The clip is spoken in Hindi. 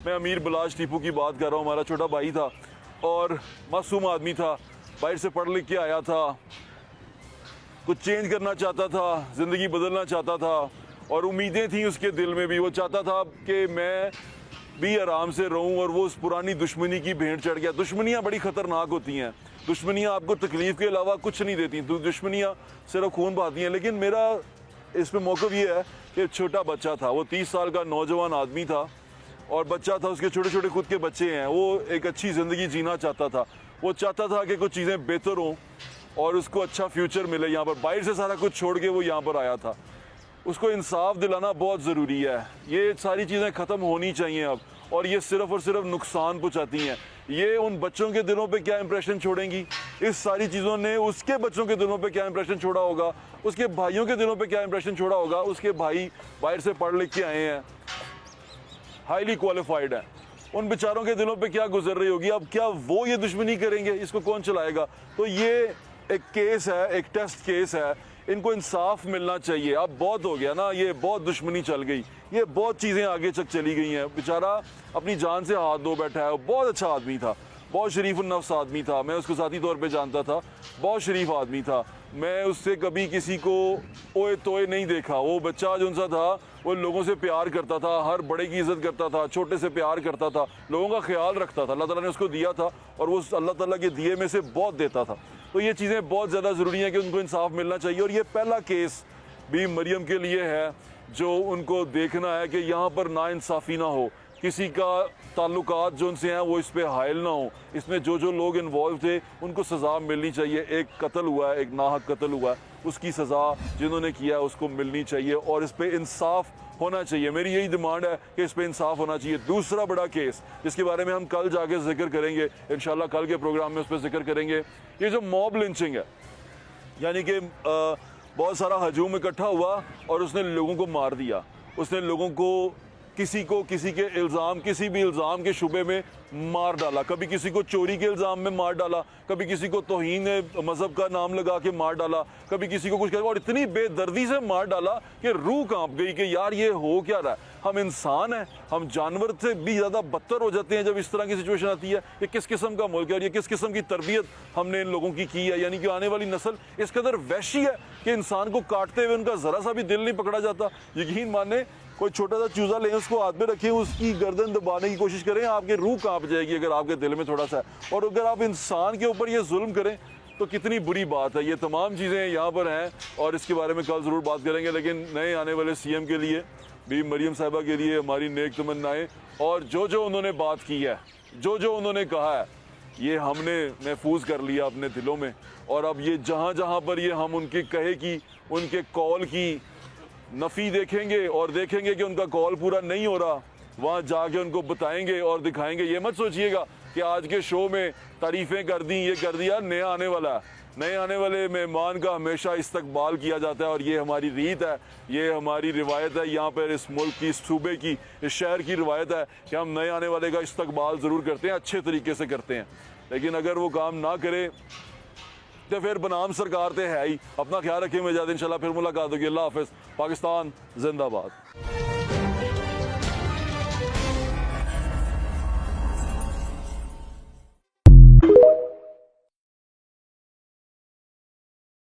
मैं अमीर बिलाश टीपू की बात कर रहा हूँ। हमारा छोटा भाई था और मासूम आदमी था, बाहर से पढ़ लिख के आया था, कुछ चेंज करना चाहता था, ज़िंदगी बदलना चाहता था और उम्मीदें थी उसके दिल में भी। वो चाहता था कि मैं भी आराम से रहूं और वो उस पुरानी दुश्मनी की भेंट चढ़ गया। दुश्मनियाँ बड़ी ख़तरनाक होती हैं। दुश्मनियाँ आपको तकलीफ़ के अलावा कुछ नहीं देती, तो दुश्मनियाँ सिर्फ खून बहाती हैं। लेकिन मेरा इसमें मौक़िफ़ ये है कि छोटा बच्चा था, वो 30 साल का नौजवान आदमी था और बच्चा था, उसके छोटे छोटे खुद के बच्चे हैं। वो एक अच्छी ज़िंदगी जीना चाहता था। वो चाहता था कि कुछ चीज़ें बेहतर हों और उसको अच्छा फ्यूचर मिले। यहाँ पर बाहर से सारा कुछ छोड़ के वो यहाँ पर आया था। उसको इंसाफ दिलाना बहुत ज़रूरी है। ये सारी चीज़ें ख़त्म होनी चाहिए अब, और ये सिर्फ़ और सिर्फ नुकसान पहुँचाती हैं। ये उन बच्चों के दिलों पे क्या इंप्रेशन छोड़ेंगी, इस सारी चीज़ों ने उसके बच्चों के दिलों पे क्या इंप्रेशन छोड़ा होगा, उसके भाइयों के दिलों पे क्या इंप्रेशन छोड़ा होगा। उसके भाई बाहर से पढ़ लिख के आए हैं, हाईली क्वालिफाइड है, उन बेचारों के दिलों पे क्या गुजर रही होगी। अब क्या वो ये दुश्मनी करेंगे, इसको कौन चलाएगा। तो ये एक केस है, एक टेस्ट केस है। इनको इंसाफ मिलना चाहिए। अब बहुत हो गया ना, ये बहुत दुश्मनी चल गई, ये बहुत चीज़ें आगे तक चली गई हैं। बेचारा अपनी जान से हाथ धो बैठा है। बहुत अच्छा आदमी था, बहुत शरीफ नफ्स आदमी था। मैं उसको ज़ाती तौर पे जानता था, बहुत शरीफ आदमी था। मैं उससे कभी किसी को ओए तोए नहीं देखा। वो बच्चा जो सा था वो लोगों से प्यार करता था, हर बड़े की इज़्ज़त करता था, छोटे से प्यार करता था, लोगों का ख्याल रखता था। अल्लाह ताला ने उसको दिया था और वो अल्लाह ताला के दिए में से बहुत देता था। तो ये चीज़ें बहुत ज़्यादा ज़रूरी हैं कि उनको इंसाफ मिलना चाहिए। और ये पहला केस भी मरियम के लिए है जो उनको देखना है कि यहाँ पर नाइंसाफ़ी ना हो, किसी का ताल्लुकात जो उनसे हैं वो इस पे हायल ना हो। इसमें जो जो लोग इन्वॉल्व थे उनको सज़ा मिलनी चाहिए। एक कत्ल हुआ है, एक नाहक कत्ल हुआ है, उसकी सज़ा जिन्होंने किया है उसको मिलनी चाहिए और इस पे इंसाफ होना चाहिए। मेरी यही डिमांड है कि इस पे इंसाफ होना चाहिए। दूसरा बड़ा केस जिसके बारे में हम कल जाके जिक्र करेंगे, इंशाल्लाह कल के प्रोग्राम में उस पर जिक्र करेंगे, ये जो मॉब लिंचिंग है, यानी कि बहुत सारा हजूम इकट्ठा हुआ और उसने लोगों को मार दिया। उसने लोगों को किसी के इल्ज़ाम, किसी भी इल्ज़ाम के शुबे में मार डाला। कभी किसी को चोरी के इल्ज़ाम में मार डाला, कभी किसी को तौहीन मज़हब का नाम लगा के मार डाला, कभी किसी को कुछ कर, और इतनी बेदर्दी से मार डाला कि रूह कांप गई कि यार ये हो क्या रहा है। हम इंसान हैं, हम जानवर से भी ज़्यादा बदतर हो जाते हैं जब इस तरह की सिचुएशन आती है। ये किस किस्म का मुल्क है और ये किस किस्म की तरबियत हमने इन लोगों की है। यानी कि आने वाली नस्ल इस कदर वहशी है कि इंसान को काटते हुए उनका ज़रा सा भी दिल नहीं पकड़ा जाता। यकीन माने, कोई छोटा सा चूज़ा लें, उसको हाथ में रखें, उसकी गर्दन दबाने की कोशिश करें, आपकी रूह कांप जाएगी अगर आपके दिल में थोड़ा सा है। और अगर आप इंसान के ऊपर ये जुल्म करें तो कितनी बुरी बात है। ये तमाम चीज़ें यहाँ पर हैं और इसके बारे में कल ज़रूर बात करेंगे। लेकिन नए आने वाले CM के लिए भी मरियम साहिबा के लिए हमारी नेक तमन्नाएं, और जो जो उन्होंने बात की है, जो जो उन्होंने कहा है, ये हमने महफूज कर लिया अपने दिलों में। और अब ये जहाँ जहाँ पर ये हम उनके कहे की, उनके कॉल की नफ़ी देखेंगे और देखेंगे कि उनका कॉल पूरा नहीं हो रहा, वहाँ जाके उनको बताएंगे और दिखाएंगे। ये मत सोचिएगा कि आज के शो में तारीफ़ें कर दी, ये कर दिया। नया आने वाला है, नए आने वाले मेहमान का हमेशा इस्तकबाल किया जाता है और ये हमारी रीत है, ये हमारी रिवायत है। यहाँ पर इस मुल्क की, इस सूबे की, इस शहर की रिवायत है कि हम नए आने वाले का इस्तकबाल ज़रूर करते हैं, अच्छे तरीके से करते हैं। लेकिन अगर वो काम ना करे तो फिर बनाम सरकार तो है ही। अपना ख्याल रखें, मैं ज़्यादा इंशाल्लाह फिर मुलाकात होगी। अल्लाह हाफ़िज़। पाकिस्तान जिंदाबाद।